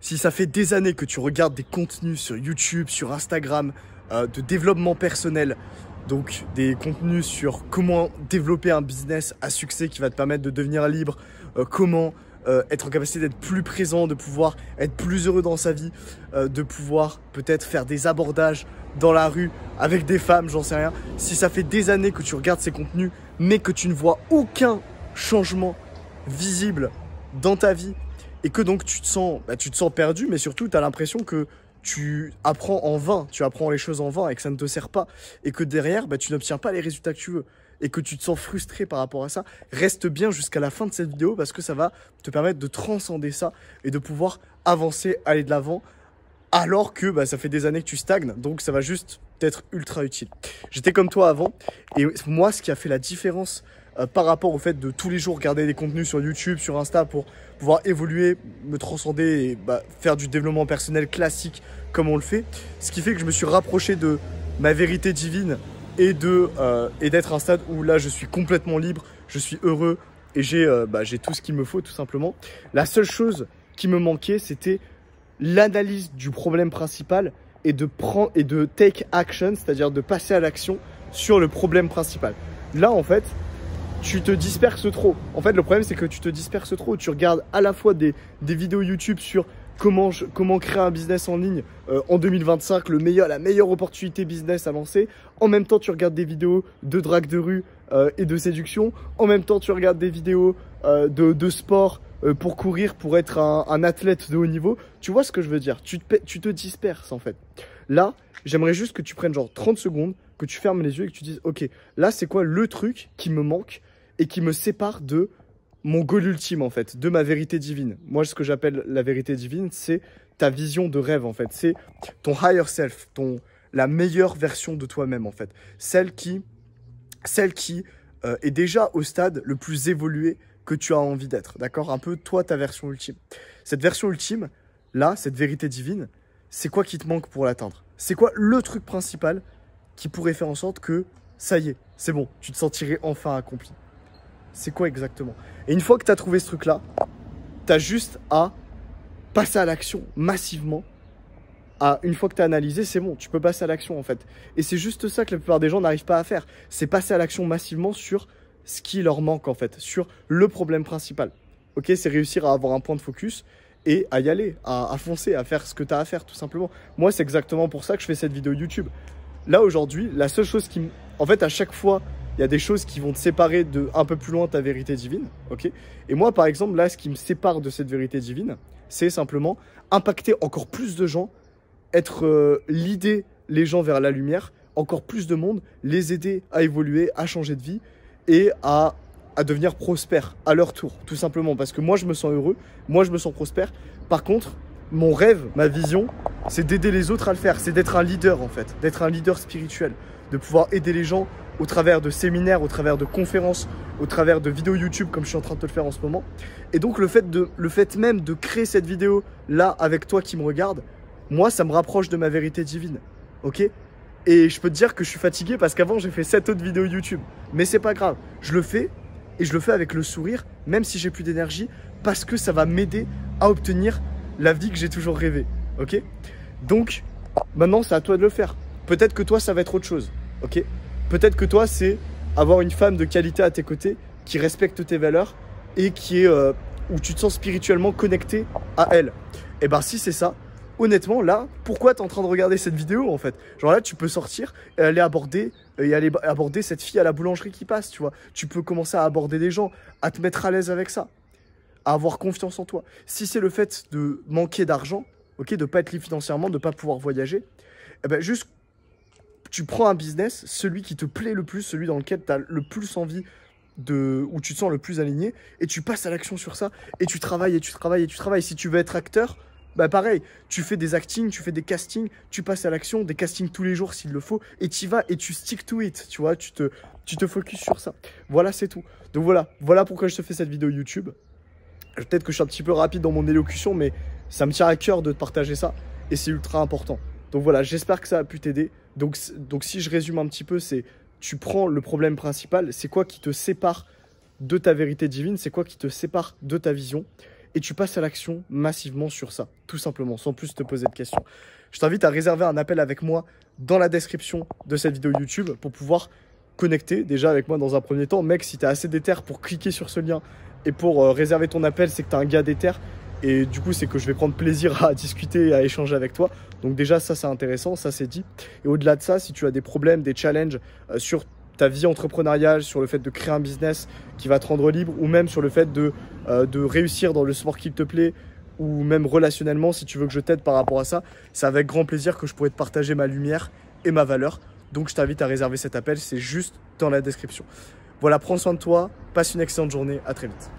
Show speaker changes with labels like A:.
A: Si ça fait des années que tu regardes des contenus sur YouTube, sur Instagram, de développement personnel, donc des contenus sur comment développer un business à succès qui va te permettre de devenir libre, comment être en capacité d'être plus présent, de pouvoir être plus heureux dans sa vie, de pouvoir peut-être faire des abordages dans la rue avec des femmes, j'en sais rien. Si ça fait des années que tu regardes ces contenus, mais que tu ne vois aucun changement visible dans ta vie, et que donc tu te sens perdu, mais surtout tu as l'impression que tu apprends en vain, tu apprends les choses en vain et que ça ne te sert pas, et que derrière tu n'obtiens pas les résultats que tu veux, et que tu te sens frustré par rapport à ça, reste bien jusqu'à la fin de cette vidéo parce que ça va te permettre de transcender ça et de pouvoir avancer, aller de l'avant, alors que ça fait des années que tu stagnes, donc ça va juste t'être ultra utile. J'étais comme toi avant, et moi ce qui a fait la différence par rapport au fait de tous les jours regarder des contenus sur YouTube, sur Insta pour pouvoir évoluer, me transcender et faire du développement personnel classique comme on le fait. Ce qui fait que je me suis rapproché de ma vérité divine et d'être à un stade où là je suis complètement libre, je suis heureux et j'ai tout ce qu'il me faut tout simplement. La seule chose qui me manquait, c'était l'analyse du problème principal et de take action, c'est-à-dire de passer à l'action sur le problème principal. Là en fait, tu te disperses trop. En fait, le problème, c'est que tu te disperses trop. Tu regardes à la fois des vidéos YouTube sur comment créer un business en ligne en 2025, la meilleure opportunité business à lancer. En même temps, tu regardes des vidéos de drague de rue et de séduction. En même temps, tu regardes des vidéos de sport pour courir, pour être un athlète de haut niveau. Tu vois ce que je veux dire? Tu te disperses, en fait. Là, j'aimerais juste que tu prennes genre 30 secondes, que tu fermes les yeux et que tu dises « Ok, là, c'est quoi le truc qui me manque ?» et qui me sépare de mon goal ultime en fait, de ma vérité divine. Moi, ce que j'appelle la vérité divine, c'est ta vision de rêve en fait. C'est ton higher self, la meilleure version de toi-même en fait. Celle qui est déjà au stade le plus évolué que tu as envie d'être, d'accord? Un peu toi, ta version ultime. Cette version ultime, là, cette vérité divine, c'est quoi qui te manque pour l'atteindre? C'est quoi le truc principal qui pourrait faire en sorte que, ça y est, c'est bon, tu te sentirais enfin accompli? C'est quoi exactement? Et une fois que tu as trouvé ce truc-là, tu as juste à passer à l'action massivement. Une fois que tu as analysé, c'est bon, tu peux passer à l'action en fait. Et c'est juste ça que la plupart des gens n'arrivent pas à faire. C'est passer à l'action massivement sur ce qui leur manque en fait, sur le problème principal. Ok, c'est réussir à avoir un point de focus et à y aller, à foncer, à faire ce que tu as à faire tout simplement. Moi, c'est exactement pour ça que je fais cette vidéo YouTube. Là aujourd'hui, la seule chose qui en fait, à chaque fois, il y a des choses qui vont te séparer de un peu plus loin ta vérité divine, ok? Et moi, par exemple, là, ce qui me sépare de cette vérité divine, c'est simplement impacter encore plus de gens, leader les gens vers la lumière, encore plus de monde, les aider à évoluer, à changer de vie et à devenir prospères à leur tour, tout simplement. Parce que moi, je me sens heureux, moi, je me sens prospère. Par contre, mon rêve, ma vision, c'est d'aider les autres à le faire, c'est d'être un leader en fait, d'être un leader spirituel, de pouvoir aider les gens au travers de séminaires, au travers de conférences, au travers de vidéos YouTube comme je suis en train de te le faire en ce moment. Et donc le fait même de créer cette vidéo là avec toi qui me regarde, moi ça me rapproche de ma vérité divine, ok? Et je peux te dire que je suis fatigué parce qu'avant j'ai fait 7 autres vidéos YouTube. Mais c'est pas grave, je le fais et je le fais avec le sourire, même si j'ai plus d'énergie, parce que ça va m'aider à obtenir la vie que j'ai toujours rêvé, ok? Donc maintenant c'est à toi de le faire. Peut-être que toi ça va être autre chose, ok? Peut-être que toi, c'est avoir une femme de qualité à tes côtés qui respecte tes valeurs et où tu te sens spirituellement connecté à elle. Et si c'est ça, honnêtement, là, pourquoi tu es en train de regarder cette vidéo en fait? Genre là, tu peux sortir et aller aborder cette fille à la boulangerie qui passe, tu vois. Tu peux commencer à aborder des gens, à te mettre à l'aise avec ça, à avoir confiance en toi. Si c'est le fait de manquer d'argent, ok, de pas être libre financièrement, de pas pouvoir voyager, juste tu prends un business, celui qui te plaît le plus, celui dans lequel tu as le plus envie, où tu te sens le plus aligné, et tu passes à l'action sur ça, et tu travailles, et tu travailles, et tu travailles. Si tu veux être acteur, pareil, tu fais des actings, tu fais des castings, tu passes à l'action, des castings tous les jours s'il le faut, et tu y vas, et tu stick to it, tu vois, tu te focus sur ça. Voilà, c'est tout. Donc voilà pourquoi je te fais cette vidéo YouTube. Peut-être que je suis un petit peu rapide dans mon élocution, mais ça me tient à cœur de te partager ça, et c'est ultra important. Donc voilà, j'espère que ça a pu t'aider. Donc si je résume un petit peu, c'est tu prends le problème principal, c'est quoi qui te sépare de ta vérité divine, c'est quoi qui te sépare de ta vision, et tu passes à l'action massivement sur ça, tout simplement, sans plus te poser de questions. Je t'invite à réserver un appel avec moi dans la description de cette vidéo YouTube pour pouvoir connecter déjà avec moi dans un premier temps. Mec, si tu es assez déter pour cliquer sur ce lien et pour réserver ton appel, c'est que tu es un gars déter. Et du coup, c'est que je vais prendre plaisir à discuter et à échanger avec toi. Donc déjà, ça, c'est intéressant, ça, c'est dit. Et au-delà de ça, si tu as des problèmes, des challenges sur ta vie entrepreneuriale, sur le fait de créer un business qui va te rendre libre, ou même sur le fait de réussir dans le sport qui te plaît, ou même relationnellement, si tu veux que je t'aide par rapport à ça, c'est avec grand plaisir que je pourrais te partager ma lumière et ma valeur. Donc je t'invite à réserver cet appel, c'est juste dans la description. Voilà, prends soin de toi, passe une excellente journée, à très vite.